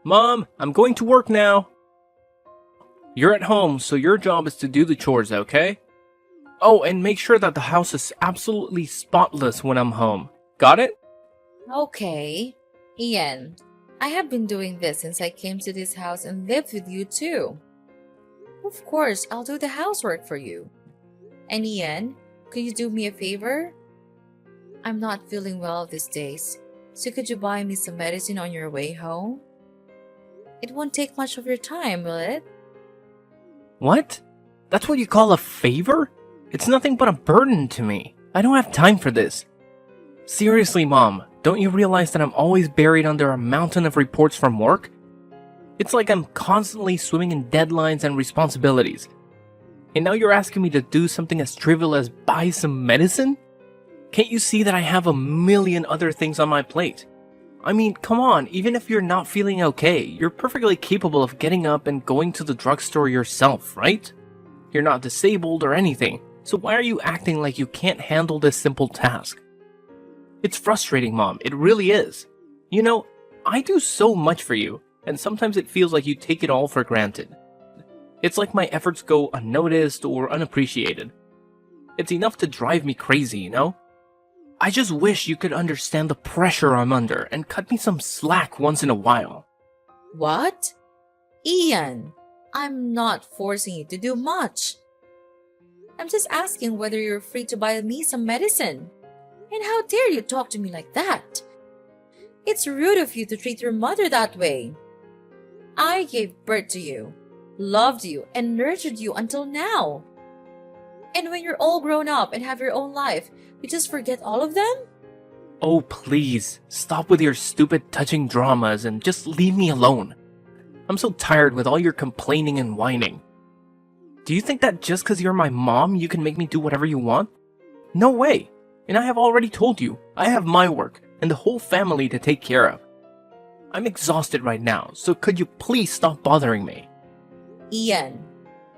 Mom, I'm going to work now. You're at home, so your job is to do the chores, okay? Oh, and make sure that the house is absolutely spotless when I'm home. Got it? Okay. Ian, I have been doing this since I came to this house and lived with you too. Of course, I'll do the housework for you. And Ian, could you do me a favor? I'm not feeling well these days, so could you buy me some medicine on your way home? It won't take much of your time, will it? What? That's what you call a favor? It's nothing but a burden to me. I don't have time for this. Seriously, Mom, don't you realize that I'm always buried under a mountain of reports from work? It's like I'm constantly swimming in deadlines and responsibilities. And now you're asking me to do something as trivial as buy some medicine? Can't you see that I have a million other things on my plate? I mean, come on, even if you're not feeling okay, you're perfectly capable of getting up and going to the drugstore yourself, right? You're not disabled or anything, so why are you acting like you can't handle this simple task? It's frustrating, Mom, it really is. You know, I do so much for you, and sometimes it feels like you take it all for granted. It's like my efforts go unnoticed or unappreciated. It's enough to drive me crazy, you know? I just wish you could understand the pressure I'm under and cut me some slack once in a while. What? Ian, I'm not forcing you to do much. I'm just asking whether you're free to buy me some medicine. And how dare you talk to me like that? It's rude of you to treat your mother that way. I gave birth to you, loved you, and nurtured you until now. And when you're all grown up and have your own life, you just forget all of them? Oh, please, stop with your stupid touching dramas and just leave me alone. I'm so tired with all your complaining and whining. Do you think that just because you're my mom, you can make me do whatever you want? No way. And I have already told you, I have my work and the whole family to take care of. I'm exhausted right now, so could you please stop bothering me? Ian,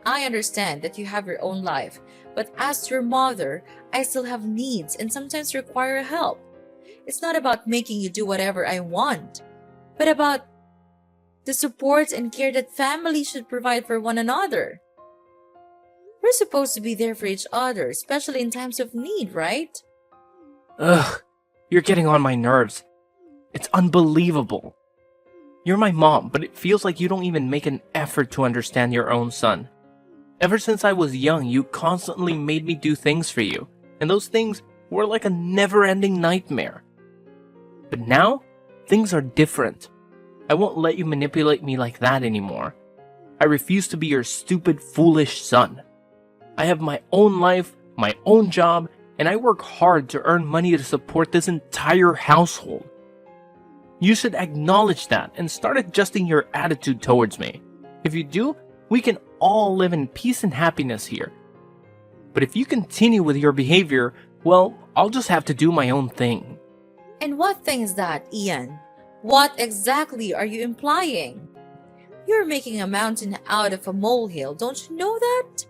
I understand that you have your own life, but as your mother, I still have needs and sometimes require help. It's not about making you do whatever I want, but about the support and care that family should provide for one another. We're supposed to be there for each other, especially in times of need, right? Ugh, you're getting on my nerves. It's unbelievable. You're my mom, but it feels like you don't even make an effort to understand your own son. Ever since I was young, you constantly made me do things for you, and those things were like a never-ending nightmare. But now, things are different. I won't let you manipulate me like that anymore. I refuse to be your stupid, foolish son. I have my own life, my own job, and I work hard to earn money to support this entire household. You should acknowledge that and start adjusting your attitude towards me. If you do, we can all live in peace and happiness here. But if you continue with your behavior, well, I'll just have to do my own thing. And what thing is that, Ian? What exactly are you implying? You're making a mountain out of a molehill, don't you know that?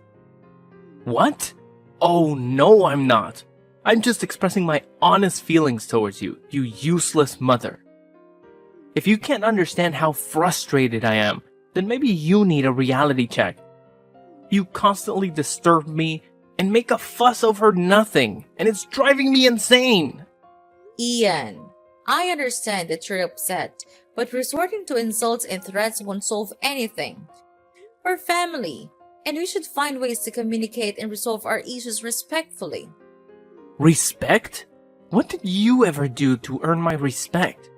What? Oh no, I'm not. I'm just expressing my honest feelings towards you, you useless mother. If you can't understand how frustrated I am, then maybe you need a reality check. You constantly disturb me and make a fuss over nothing, and it's driving me insane. Ian, I understand that you're upset, but resorting to insults and threats won't solve anything. We're family, and we should find ways to communicate and resolve our issues respectfully. Respect? What did you ever do to earn my respect?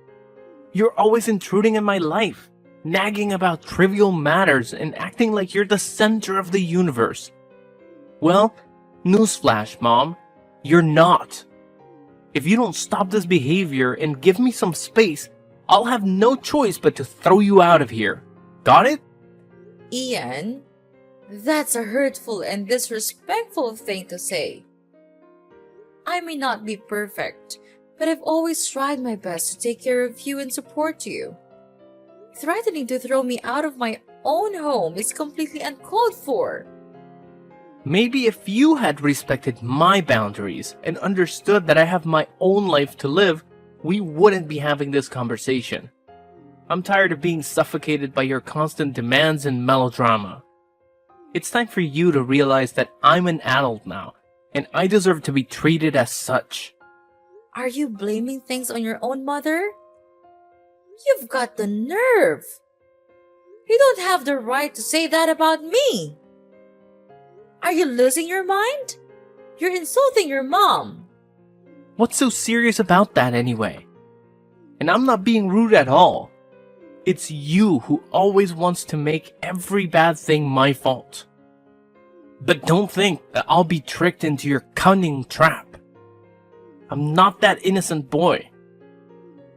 You're always intruding in my life, nagging about trivial matters and acting like you're the center of the universe. Well, newsflash, Mom, you're not. If you don't stop this behavior and give me some space, I'll have no choice but to throw you out of here. Got it? Ian, that's a hurtful and disrespectful thing to say. I may not be perfect, but I've always tried my best to take care of you and support you. Threatening to throw me out of my own home is completely uncalled for. Maybe if you had respected my boundaries and understood that I have my own life to live, we wouldn't be having this conversation. I'm tired of being suffocated by your constant demands and melodrama. It's time for you to realize that I'm an adult now, and I deserve to be treated as such. Are you blaming things on your own mother? You've got the nerve. You don't have the right to say that about me. Are you losing your mind? You're insulting your mom. What's so serious about that anyway? And I'm not being rude at all. It's you who always wants to make every bad thing my fault. But don't think that I'll be tricked into your cunning trap. I'm not that innocent boy.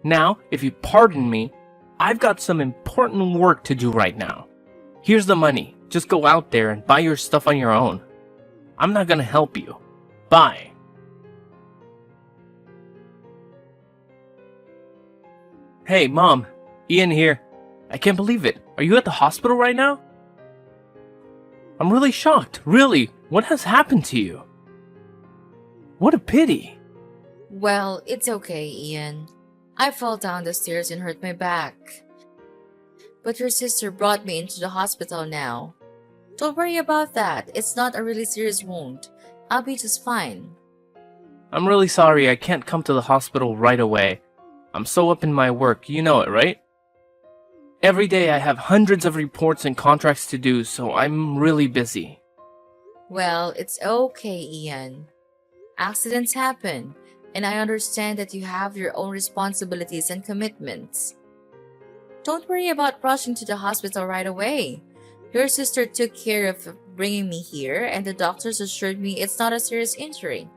Now, if you pardon me, I've got some important work to do right now. Here's the money. Just go out there and buy your stuff on your own. I'm not gonna help you. Bye. Hey, Mom. Ian here. I can't believe it. Are you at the hospital right now? I'm really shocked. Really. What has happened to you? What a pity. Well, it's okay, Ian. I fell down the stairs and hurt my back. But your sister brought me into the hospital now. Don't worry about that. It's not a really serious wound. I'll be just fine. I'm really sorry I can't come to the hospital right away. I'm so up in my work, you know it, right? Every day I have hundreds of reports and contracts to do, so I'm really busy. Well, it's okay, Ian. Accidents happen, and I understand that you have your own responsibilities and commitments. Don't worry about rushing to the hospital right away. Your sister took care of bringing me here, and the doctors assured me it's not a serious injury.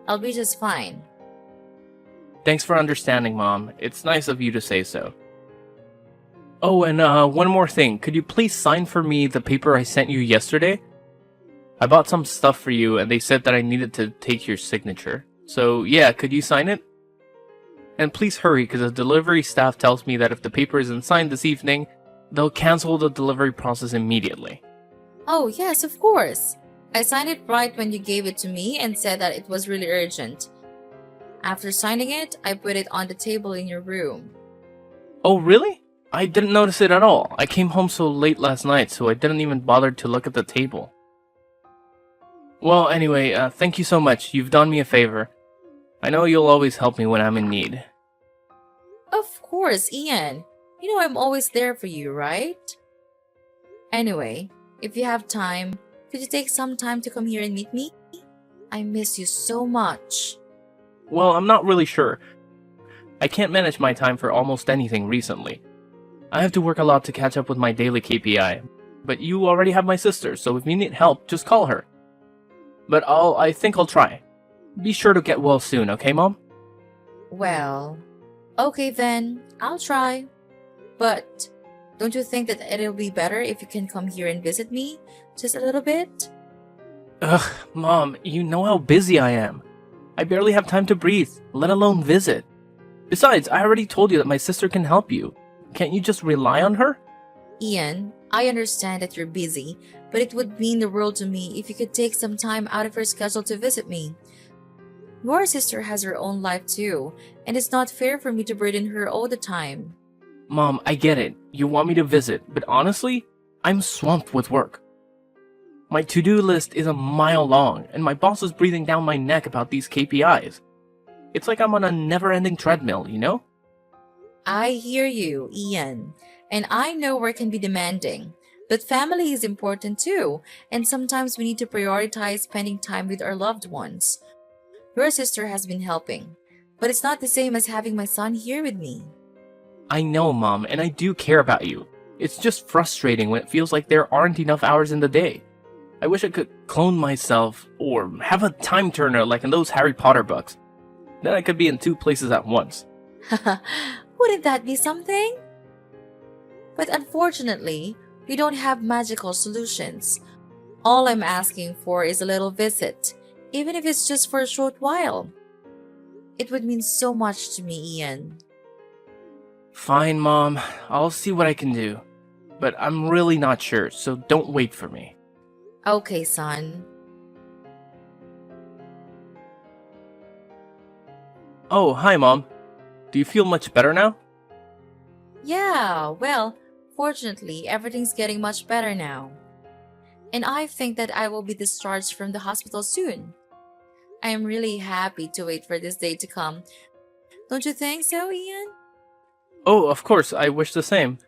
I'll be just fine. Thanks for understanding, Mom. It's nice of you to say so. Oh, and one more thing. Could you please sign for me the paper I sent you yesterday? I bought some stuff for you, and they said that I needed to take your signature. So, yeah, could you sign it? And please hurry, because the delivery staff tells me that if the paper isn't signed this evening, they'll cancel the delivery process immediately. Oh, yes, of course. I signed it right when you gave it to me and said that it was really urgent. After signing it, I put it on the table in your room. Oh, really? I didn't notice it at all. I came home so late last night, so I didn't even bother to look at the table. Well, anyway, thank you so much. You've done me a favor. I know you'll always help me when I'm in need. Of course, Ian. You know I'm always there for you, right? Anyway, if you have time, could you take some time to come here and meet me? I miss you so much. Well, I'm not really sure. I can't manage my time for almost anything recently. I have to work a lot to catch up with my daily KPI. But you already have my sister, so if you need help, just call her. But I think I'll try. Be sure to get well soon, okay, Mom? Well, okay then, I'll try. But don't you think that it'll be better if you can come here and visit me? Just a little bit? Ugh, Mom, you know how busy I am. I barely have time to breathe, let alone visit. Besides, I already told you that my sister can help you. Can't you just rely on her? Ian, I understand that you're busy, but it would mean the world to me if you could take some time out of your schedule to visit me. Your sister has her own life too, and it's not fair for me to burden her all the time. Mom, I get it. You want me to visit, but honestly, I'm swamped with work. My to-do list is a mile long, and my boss is breathing down my neck about these KPIs. It's like I'm on a never-ending treadmill, you know? I hear you, Ian, and I know work can be demanding, but family is important too, and sometimes we need to prioritize spending time with our loved ones. Your sister has been helping, but it's not the same as having my son here with me. I know, Mom, and I do care about you. It's just frustrating when it feels like there aren't enough hours in the day. I wish I could clone myself, or have a time turner like in those Harry Potter books. Then I could be in 2 places at once. Wouldn't that be something? But unfortunately, we don't have magical solutions. All I'm asking for is a little visit, even if it's just for a short while. It would mean so much to me, Ian. Fine, Mom. I'll see what I can do. But I'm really not sure, so don't wait for me. Okay, son. Oh, hi, Mom. Do you feel much better now? Yeah, well, fortunately, everything's getting much better now. And I think that I will be discharged from the hospital soon. I am really happy to wait for this day to come. Don't you think so, Ian? Oh, of course, I wish the same.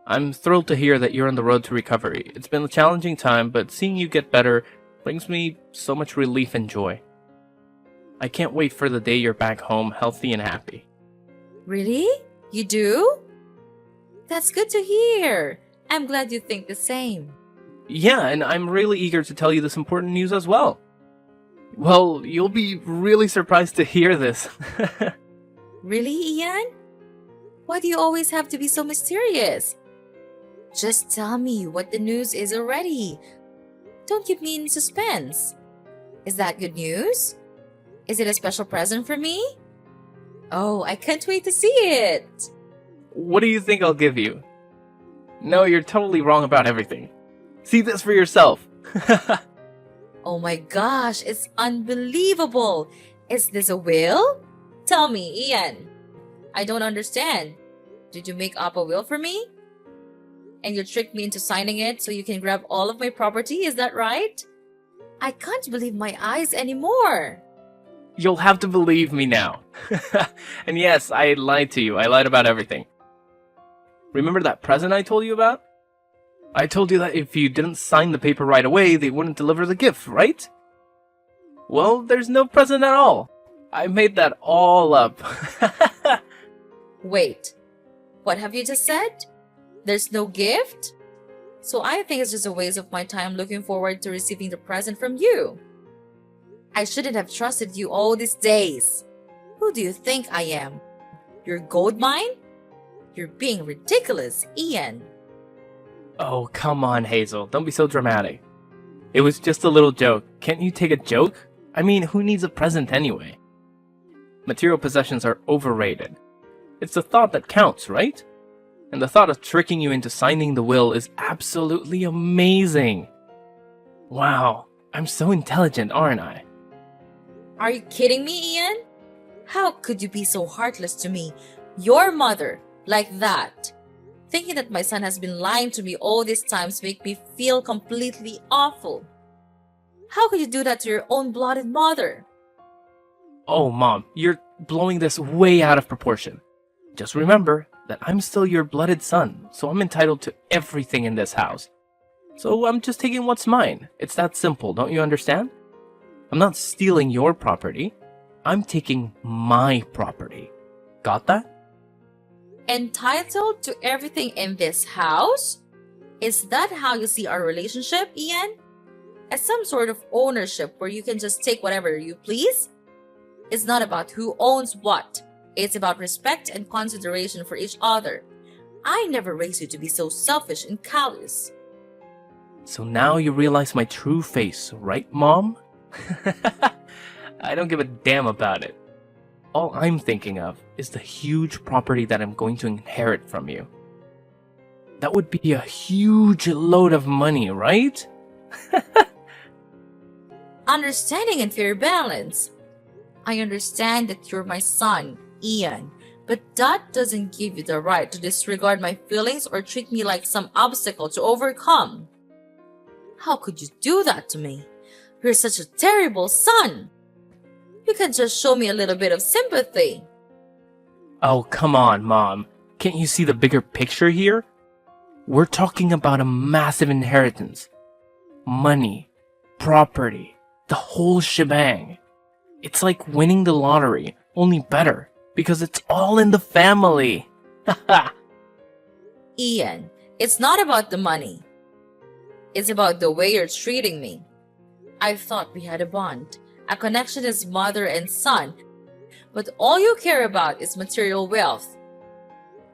I'm thrilled to hear that you're on the road to recovery. It's been a challenging time, but seeing you get better brings me so much relief and joy. I can't wait for the day you're back home healthy and happy. Really? You do? That's good to hear. I'm glad you think the same. Yeah, and I'm really eager to tell you this important news as well. Well, you'll be really surprised to hear this. Really, Ian? Why do you always have to be so mysterious? Just tell me what the news is already. Don't keep me in suspense. Is that good news? Is it a special present for me? Oh, I can't wait to see it. What do you think I'll give you? No, you're totally wrong about everything. See this for yourself. Oh my gosh, it's unbelievable. Is this a will? Tell me, Ian. I don't understand. Did you make up a will for me? And you tricked me into signing it so you can grab all of my property, is that right? I can't believe my eyes anymore. You'll have to believe me now. And yes, I lied to you. I lied about everything. Remember that present I told you about? I told you that if you didn't sign the paper right away, they wouldn't deliver the gift, right? Well, there's no present at all. I made that all up. Wait, what have you just said? There's no gift? So I think it's just a waste of my time looking forward to receiving the present from you. I shouldn't have trusted you all these days. Who do you think I am? Your gold mine? You're being ridiculous, Ian. Oh, come on, Hazel. Don't be so dramatic. It was just a little joke. Can't you take a joke? I mean, who needs a present anyway? Material possessions are overrated. It's the thought that counts, right? And the thought of tricking you into signing the will is absolutely amazing. Wow, I'm so intelligent, aren't I? Are you kidding me, Ian? How could you be so heartless to me, your mother, like that? Thinking that my son has been lying to me all these times make me feel completely awful. How could you do that to your own blooded mother? Oh, Mom, you're blowing this way out of proportion. Just remember that I'm still your blooded son, so I'm entitled to everything in this house. So I'm just taking what's mine. It's that simple, don't you understand? I'm not stealing your property. I'm taking my property. Got that? Entitled to everything in this house? Is that how you see our relationship, Ian? As some sort of ownership where you can just take whatever you please? It's not about who owns what. It's about respect and consideration for each other. I never raised you to be so selfish and callous. So now you realize my true face, right, Mom? I don't give a damn about it. All I'm thinking of is the huge property that I'm going to inherit from you. That would be a huge load of money, right? Understanding and fair balance. I understand that you're my son, Ian, but that doesn't give you the right to disregard my feelings or treat me like some obstacle to overcome. How could you do that to me? You're such a terrible son. You can just show me a little bit of sympathy. Oh, come on, Mom. Can't you see the bigger picture here? We're talking about a massive inheritance. Money, property, the whole shebang. It's like winning the lottery, only better, because it's all in the family. Ian, it's not about the money. It's about the way you're treating me. I thought we had a bond, a connection as mother and son, but all you care about is material wealth.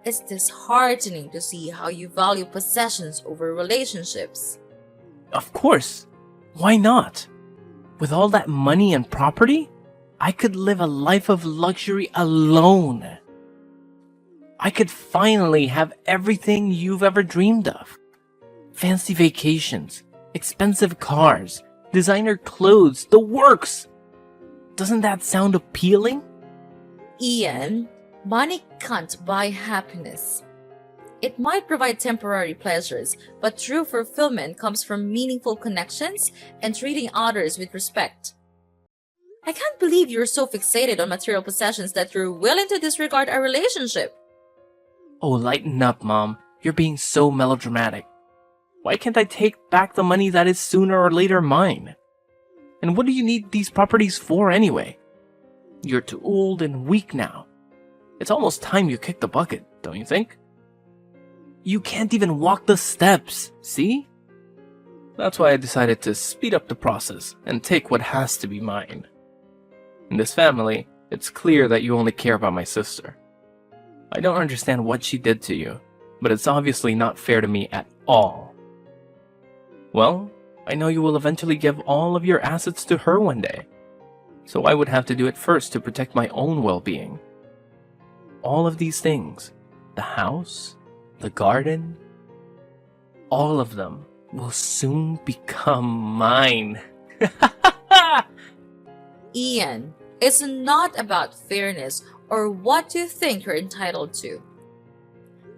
It's disheartening to see how you value possessions over relationships. Of course. Why not? With all that money and property, I could live a life of luxury alone. I could finally have everything you've ever dreamed of. Fancy vacations, expensive cars, designer clothes, the works. Doesn't that sound appealing? Ian, Money can't buy happiness. It might provide temporary pleasures, but true fulfillment comes from meaningful connections and treating others with respect. I can't believe you're so fixated on material possessions that you're willing to disregard our relationship. Oh, lighten up, Mom. You're being so melodramatic. Why can't I take back the money that is sooner or later mine? And what do you need these properties for anyway? You're too old and weak now. It's almost time you kicked the bucket, don't you think? You can't even walk the steps, see? That's why I decided to speed up the process and take what has to be mine. In this family, it's clear that you only care about my sister. I don't understand what she did to you, but it's obviously not fair to me at all. Well, I know you will eventually give all of your assets to her one day, so I would have to do it first to protect my own well-being. All of these things, the house, the garden, all of them will soon become mine. Ian, it's not about fairness or what you think you're entitled to.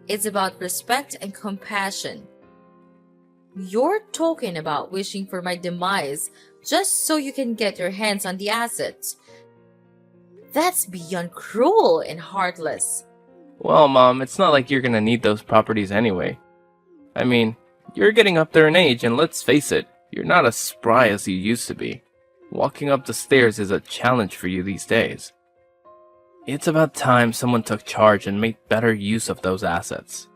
It's about respect and compassion. You're talking about wishing for my demise just so you can get your hands on the assets. That's beyond cruel and heartless. Well, Mom, it's not like you're gonna need those properties anyway. I mean, you're getting up there in age, and let's face it, you're not as spry as you used to be. Walking up the stairs is a challenge for you these days. It's about time someone took charge and made better use of those assets.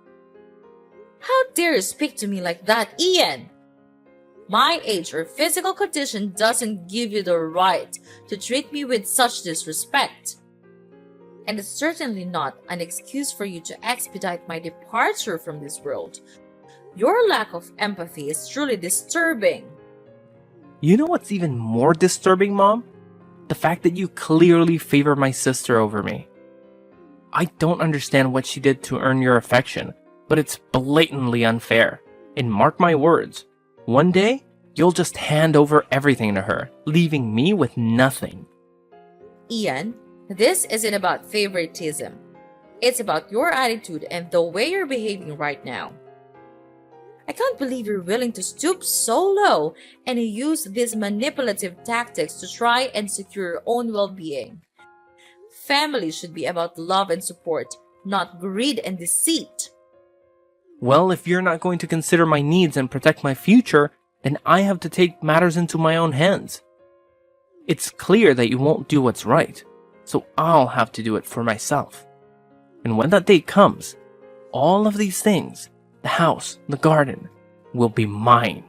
How dare you speak to me like that, Ian? My age or physical condition doesn't give you the right to treat me with such disrespect. And it's certainly not an excuse for you to expedite my departure from this world. Your lack of empathy is truly disturbing. You know what's even more disturbing, Mom? The fact that you clearly favor my sister over me. I don't understand what she did to earn your affection, but it's blatantly unfair. And mark my words, one day, you'll just hand over everything to her, leaving me with nothing. Ian, this isn't about favoritism. It's about your attitude and the way you're behaving right now. I can't believe you're willing to stoop so low and use these manipulative tactics to try and secure your own well-being. Family should be about love and support, not greed and deceit. Well, if you're not going to consider my needs and protect my future, then I have to take matters into my own hands. It's clear that you won't do what's right, so I'll have to do it for myself. And when that day comes, all of these things, the house, the garden, will be mine.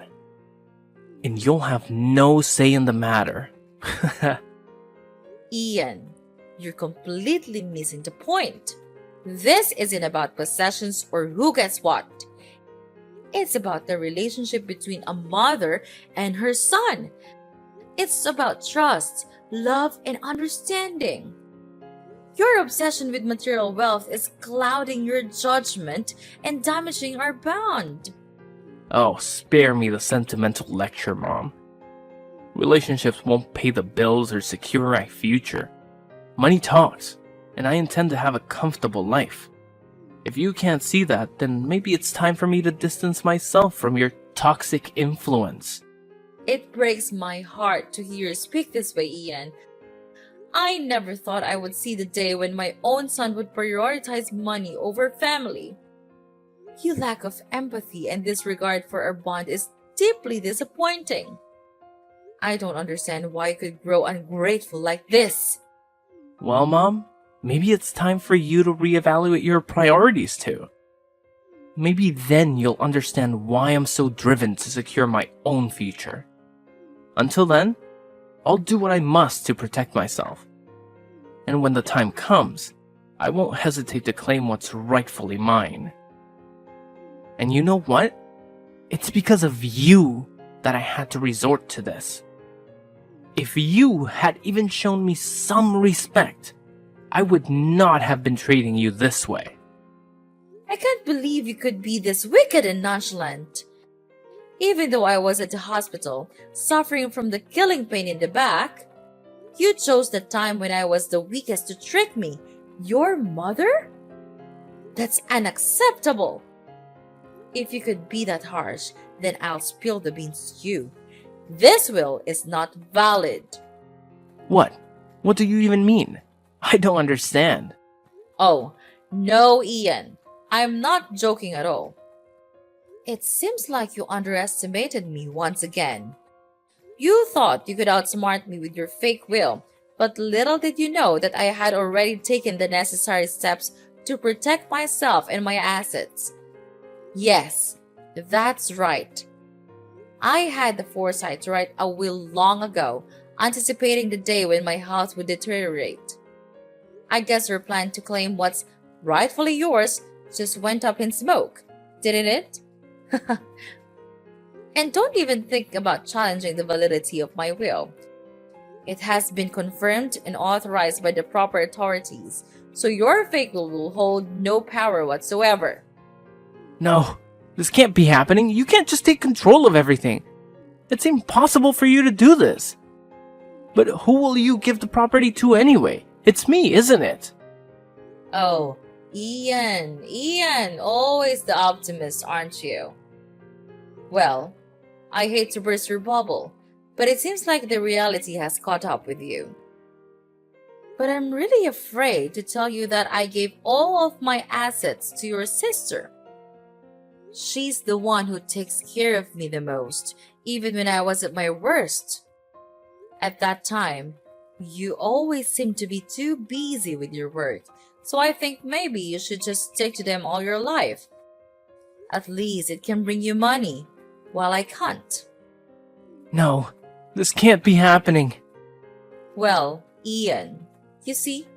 And you'll have no say in the matter. Ian, you're completely missing the point. This isn't about possessions or who gets what. It's about the relationship between a mother and her son. It's about trust, love, and understanding. Your obsession with material wealth is clouding your judgment and damaging our bond. Oh, spare me the sentimental lecture, Mom. Relationships won't pay the bills or secure my future. Money talks, and I intend to have a comfortable life. If you can't see that, then maybe it's time for me to distance myself from your toxic influence. It breaks my heart to hear you speak this way, Ian. I never thought I would see the day when my own son would prioritize money over family. Your lack of empathy and disregard for our bond is deeply disappointing. I don't understand why you could grow ungrateful like this. Well, Mom, maybe it's time for you to reevaluate your priorities too. Maybe then you'll understand why I'm so driven to secure my own future. Until then, I'll do what I must to protect myself. And when the time comes, I won't hesitate to claim what's rightfully mine. And you know what? It's because of you that I had to resort to this. If you had even shown me some respect, I would not have been treating you this way. I can't believe you could be this wicked and nonchalant. Even though I was at the hospital, suffering from the killing pain in the back, you chose the time when I was the weakest to trick me Your mother? That's unacceptable. If you could be that harsh, then I'll spill the beans to you. This will is not valid. What? What do you even mean? I don't understand. Oh, no, Ian. I'm not joking at all. It seems like you underestimated me once again. You thought you could outsmart me with your fake will, but little did you know that I had already taken the necessary steps to protect myself and my assets. Yes, that's right. I had the foresight to write a will long ago, anticipating the day when my health would deteriorate. I guess your plan to claim what's rightfully yours just went up in smoke, didn't it? And don't even think about challenging the validity of my will. It has been confirmed and authorized by the proper authorities, so your fake will hold no power whatsoever. No, this can't be happening. You can't just take control of everything. It's impossible for you to do this. But who will you give the property to anyway? It's me, isn't it? Oh, Ian, always the optimist, aren't you? Well, I hate to burst your bubble, but it seems like the reality has caught up with you. But I'm really afraid to tell you that I gave all of my assets to your sister. She's the one who takes care of me the most, even when I was at my worst. At that time, you always seem to be too busy with your work, so I think maybe you should just stick to them all your life. At least it can bring you money, while I can't. No, this can't be happening. Well, Ian, you see,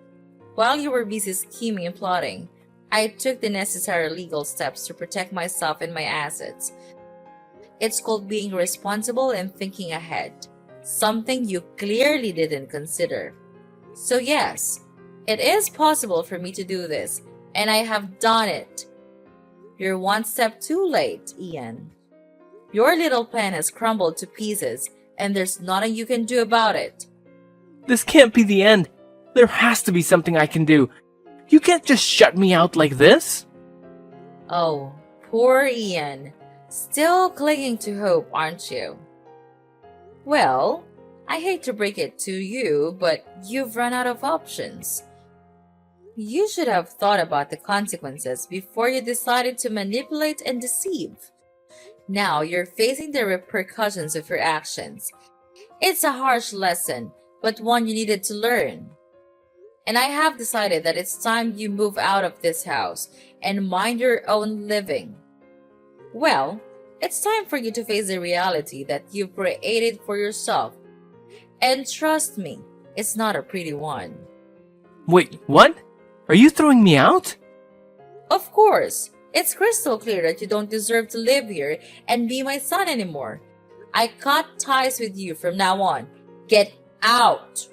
while you were busy scheming and plotting, I took the necessary legal steps to protect myself and my assets. It's called being responsible and thinking ahead, something you clearly didn't consider. So yes, it is possible for me to do this, and I have done it. You're one step too late, Ian. Your little plan has crumbled to pieces, and there's nothing you can do about it. This can't be the end. There has to be something I can do. You can't just shut me out like this. Oh, poor Ian. Still clinging to hope, aren't you? Well, I hate to break it to you, but you've run out of options. You should have thought about the consequences before you decided to manipulate and deceive. Now you're facing the repercussions of your actions. It's a harsh lesson, but one you needed to learn. And I have decided that it's time you move out of this house and mind your own living. Well, it's time for you to face the reality that you've created for yourself. And trust me, it's not a pretty one. Wait, what? Are you throwing me out? Of course, it's crystal clear that you don't deserve to live here and be my son anymore. I cut ties with you from now on. Get out!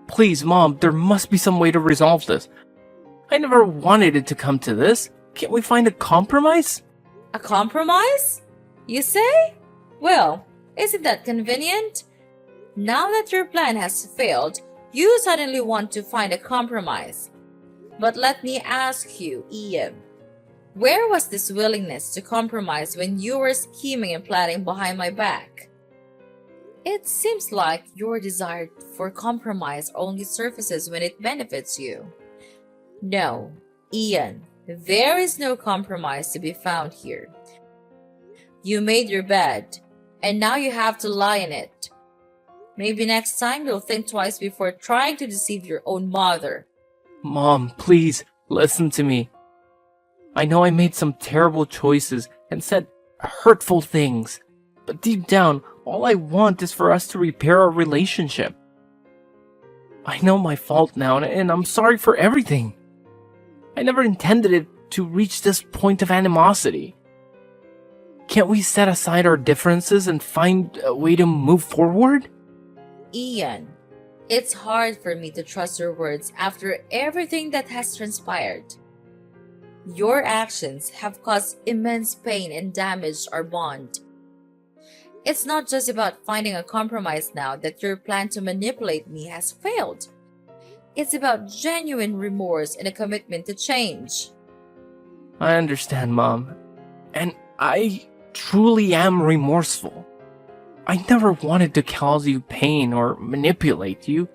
Please, Mom, there must be some way to resolve this. I never wanted it to come to this. Can't we find a compromise? A compromise? You say? Well, isn't that convenient? Now that your plan has failed, you suddenly want to find a compromise. But let me ask you, Ian, where was this willingness to compromise when you were scheming and planning behind my back? It seems like your desire for compromise only surfaces when it benefits you. No, Ian, there is no compromise to be found here. You made your bed, and now you have to lie in it. Maybe next time you'll think twice before trying to deceive your own mother. Mom, please, listen to me. I know I made some terrible choices and said hurtful things, but deep down, all I want is for us to repair our relationship. I know my fault now, and I'm sorry for everything. I never intended it to reach this point of animosity. Can't we set aside our differences and find a way to move forward? Ian, it's hard for me to trust your words after everything that has transpired. Your actions have caused immense pain and damaged our bond. It's not just about finding a compromise now that your plan to manipulate me has failed. It's about genuine remorse and a commitment to change. I understand, Mom. And I truly am remorseful. I never wanted to cause you pain or manipulate you.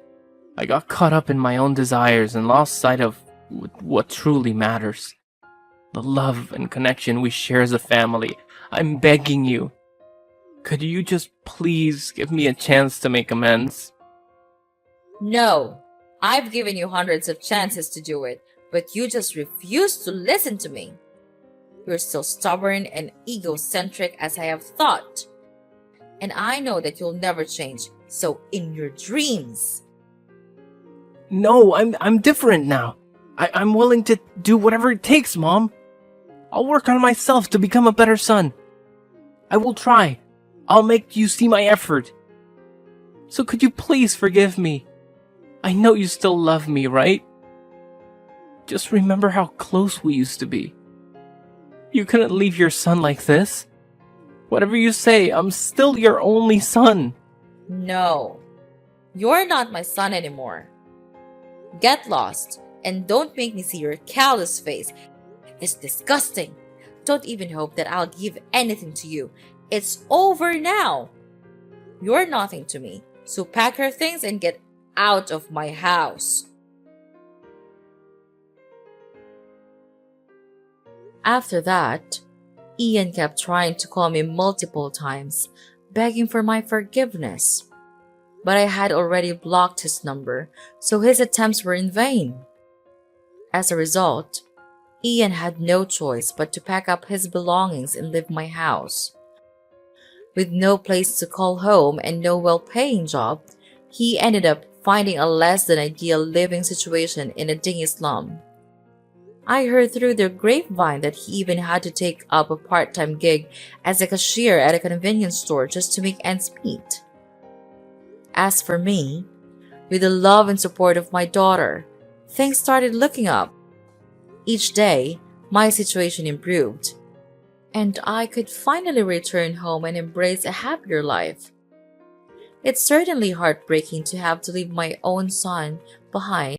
I got caught up in my own desires and lost sight of what truly matters. The love and connection we share as a family. I'm begging you. Could you just please give me a chance to make amends? No, I've given you hundreds of chances to do it, but you just refuse to listen to me. You're still stubborn and egocentric as I have thought. And I know that you'll never change, so in your dreams. No, I'm different now. I'm willing to do whatever it takes, Mom. I'll work on myself to become a better son. I will try. I'll make you see my effort. So could you please forgive me? I know you still love me, right? Just remember how close we used to be. You couldn't leave your son like this. Whatever you say, I'm still your only son. No, you're not my son anymore. Get lost and don't make me see your callous face. It's disgusting. Don't even hope that I'll give anything to you. It's over now. You're nothing to me, so pack your things and get out of my house. After that, Ian kept trying to call me multiple times, begging for my forgiveness. But I had already blocked his number, so his attempts were in vain. As a result, Ian had no choice but to pack up his belongings and leave my house. With no place to call home and no well-paying job, he ended up finding a less than ideal living situation in a dingy slum. I heard through the grapevine that he even had to take up a part-time gig as a cashier at a convenience store just to make ends meet. As for me, with the love and support of my daughter, things started looking up. Each day, my situation improved, and I could finally return home and embrace a happier life. It's certainly heartbreaking to have to leave my own son behind.